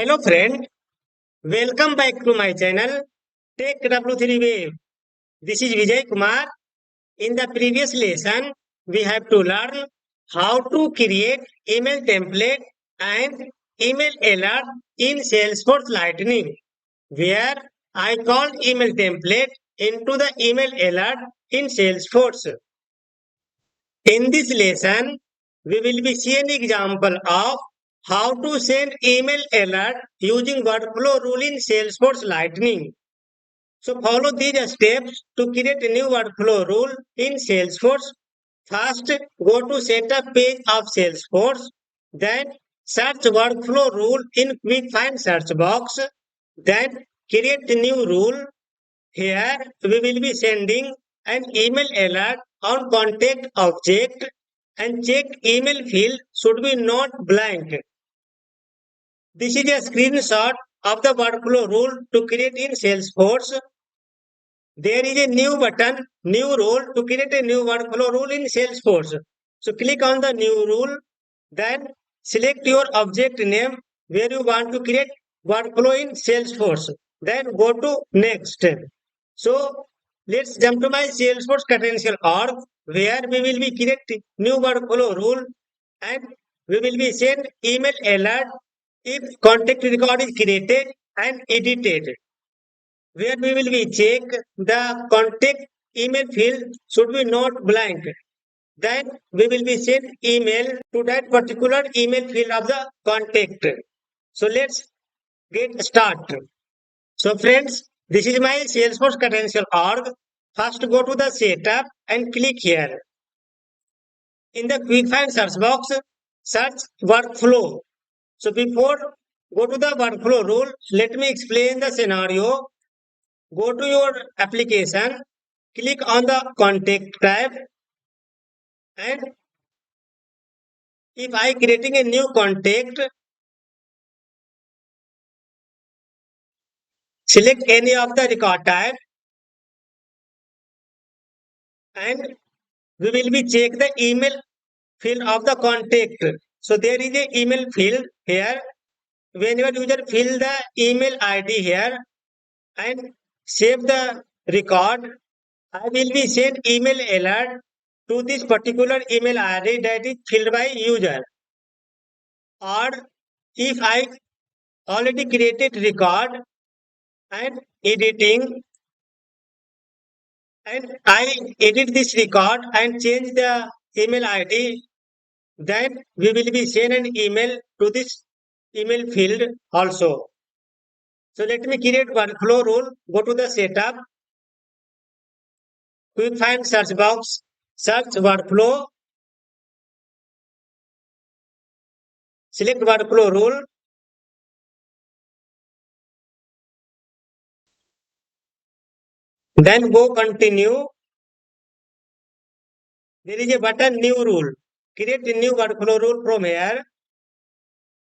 Hello friend, welcome back to my channel Tech W3 Wave. This is Vijay Kumar. In the previous lesson, we have to learn how to create email template and email alert in Salesforce Lightning, where I called email template into the email alert in Salesforce. In this lesson, we will be seeing an example of how to send email alert using workflow rule in Salesforce Lightning. So follow these steps to create a new workflow rule in Salesforce. First, go to setup page of Salesforce. Then search workflow rule in quick find search box. Then create a new rule. Here we will be sending an email alert on contact object and check email field should be not blank. This is a screenshot of the workflow rule to create in Salesforce. There is a new button, new rule to create a new workflow rule in Salesforce. So click on the new rule, then select your object name where you want to create workflow in Salesforce. Then go to next. So let's jump to my Salesforce credential org where we will be create new workflow rule and we will be send email alert if contact record is created and edited where we will be check the contact email field should be not blank. Then we will be send email to that particular email field of the contact. So let's get started. So friends, this is my Salesforce credential org. First go to the setup and click here. In the quick find search box, search workflow. So before go to the workflow rule, let me explain the scenario. Go to your application, click on the contact tab, and if I creating a new contact, select any of the record type and we will be check the email field of the contact. So there is a email field here. Whenever user fill the email ID here and save the record, I will be send email alert to this particular email ID that is filled by user. Or if I already created record and editing and I edit this record and change the email ID, then we will be send an email to this email field also. So let me create workflow rule. Go to the setup, quick find search box, search workflow, select workflow rule. Then go continue. There is a button new rule. Create a new workflow rule from here.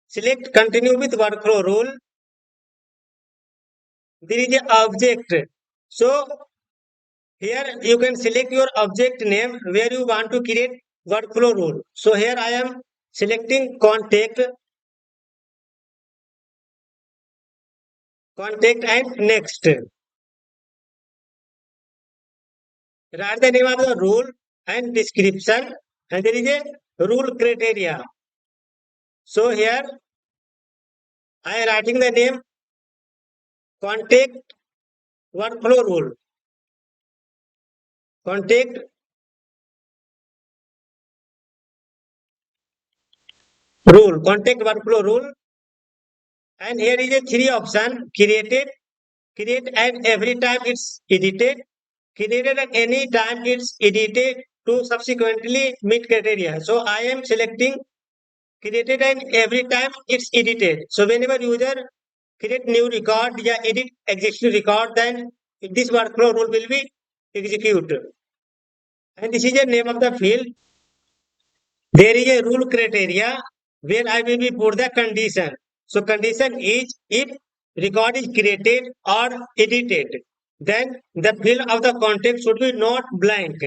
Select continue with workflow rule. There is an object. So here you can select your object name where you want to create workflow rule. So here I am selecting contact and next. Write the name of the rule and description and there is a rule criteria. So here I am writing the name contact workflow rule. Contact workflow rule. And here is a three option created, create and every time it's edited, created at any time it's edited to subsequently meet criteria. So I am selecting created and every time it's edited. So whenever user create new record या edit existing record, then this workflow rule will be executed. And this is the name of the field. There is a rule criteria where I will be put the condition. So condition is if record is created or edited, then the field of the context should be not blank.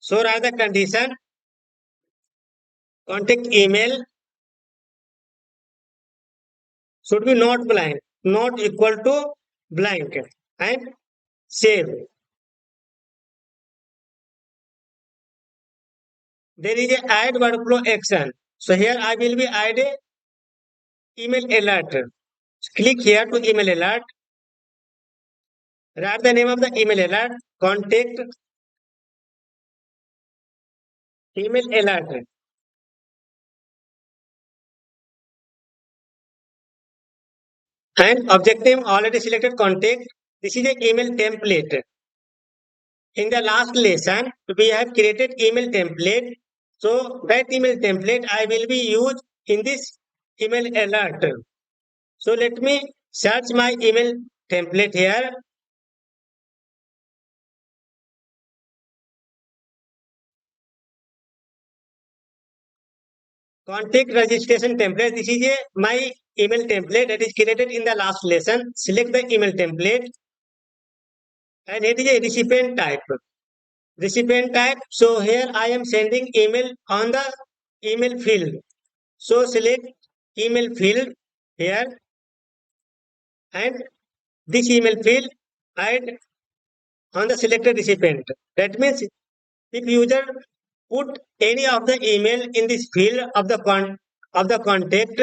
So write the condition contact email should be not blank, not equal to blank, and save. There is a add workflow action. So here I will be add a email alert. Click here to email alert. Write the name of the email alert. Contact email alert. And object name already selected contact. This is a email template. In the last lesson, we have created email template. So that email template I will be used in this email alert. So let me search my email template here. Contact registration template. This is my email template that is created in the last lesson. Select the email template and it is a recipient type. Recipient type. So here I am sending email on the email field. So select email field here and this email field add on the selected recipient. That means if user put any of the email in this field of the contact,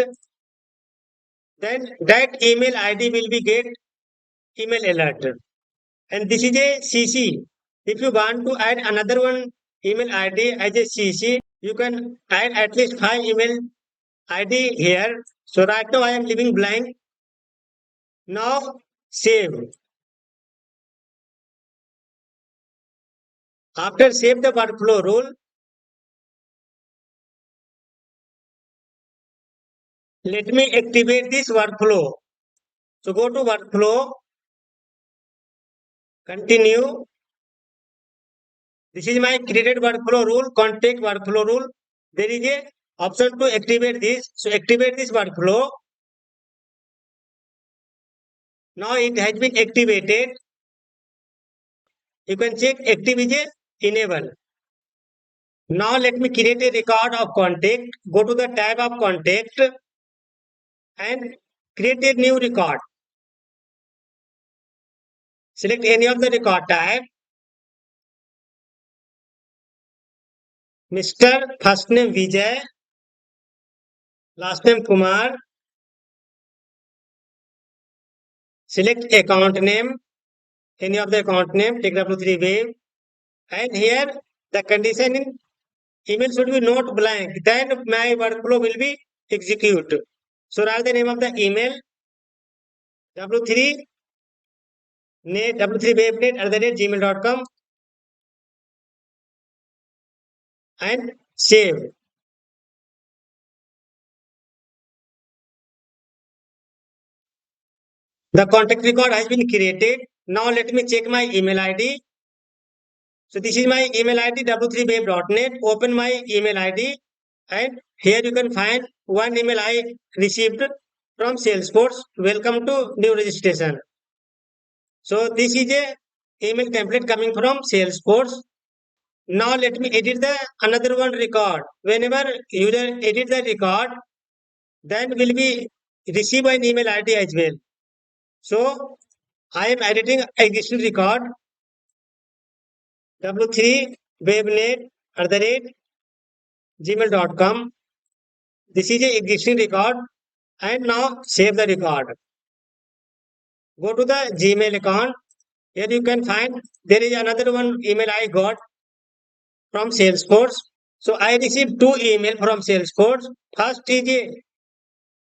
then that email ID will be get email alert. And this is a CC. If you want to add another one email ID as a CC, you can add at least 5 email ID here. So right now I am leaving blank. Now save. After save the workflow rule, let me activate this workflow. So go to workflow, continue. This is my created workflow rule, contact workflow rule. There is a option to activate this. So activate this workflow. Now it has been activated. You can check active is a enable. Now let me create a record of contact. Go to the tab of contact and create a new record. Select any of the record type. Mr. First name Vijay, last name Kumar. Select account name, any of the account name, take W3 Wave. And here the condition in email should be not blank. Then my workflow will be execute. So write the name of the email W3 net w3webnet@gmail.com and save. The contact record has been created. Now let me check my email ID. So this is my email ID w3web.net. Open my email ID and here you can find one email I received from Salesforce. Welcome to new registration. So this is a email template coming from Salesforce. Now let me edit the another one record. Whenever user edit the record, then will be receive an email ID as well. So I am editing existing record w3webnet@gmail.com. This is a existing record and now save the record. Go to the Gmail account. Here you can find there is another one email I got from Salesforce. So I received two email from Salesforce. First is a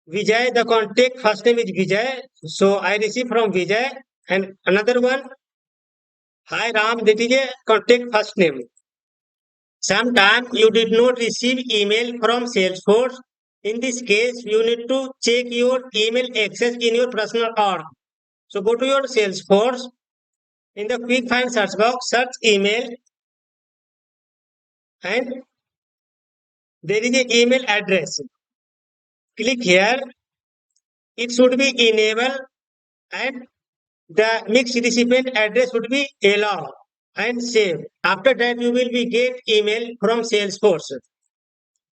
Vijay, the contact first name is Vijay. So I received from Vijay and another one, hi Ram, that is a contact first name. Sometime you did not receive email from Salesforce. In this case, you need to check your email access in your personal org. So go to your Salesforce. In the quick find search box, search email and there is an email address. Click here. It should be enable and the mixed recipient address would be allow and save. After that, you will be get email from Salesforce.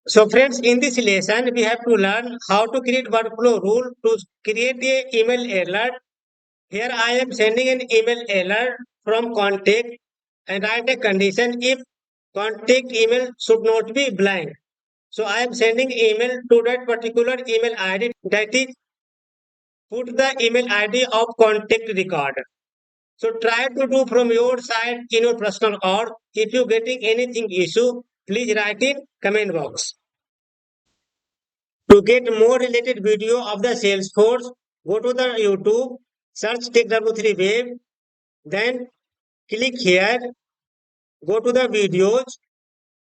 So friends, in this lesson, we have to learn how to create workflow rule to create a email alert. Here I am sending an email alert from contact and write a condition if contact email should not be blank. So I am sending email to that particular email ID, that is put the email ID of contact record. So try to do from your side in your personal or if you getting anything issue, please write in comment box. To get more related video of the Salesforce, go to the YouTube, search TechW3 Web, then click here, go to the videos,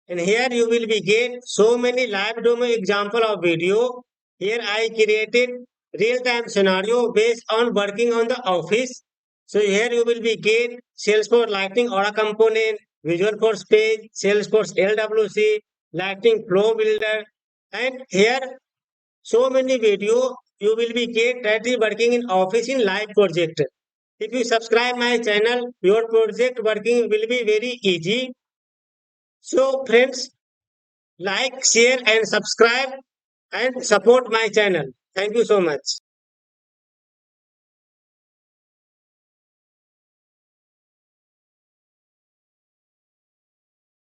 and here you will be get so many live demo example of video. Here I created real-time scenario based on working on the office. So here you will be get Salesforce Lightning Aura component, Visual Force page, Salesforce LWC, Lightning Flow Builder, and here so many video you will be get that is working in office in live project. If you subscribe my channel, your project working will be very easy. So friends, like, share and subscribe and support my channel. Thank you so much.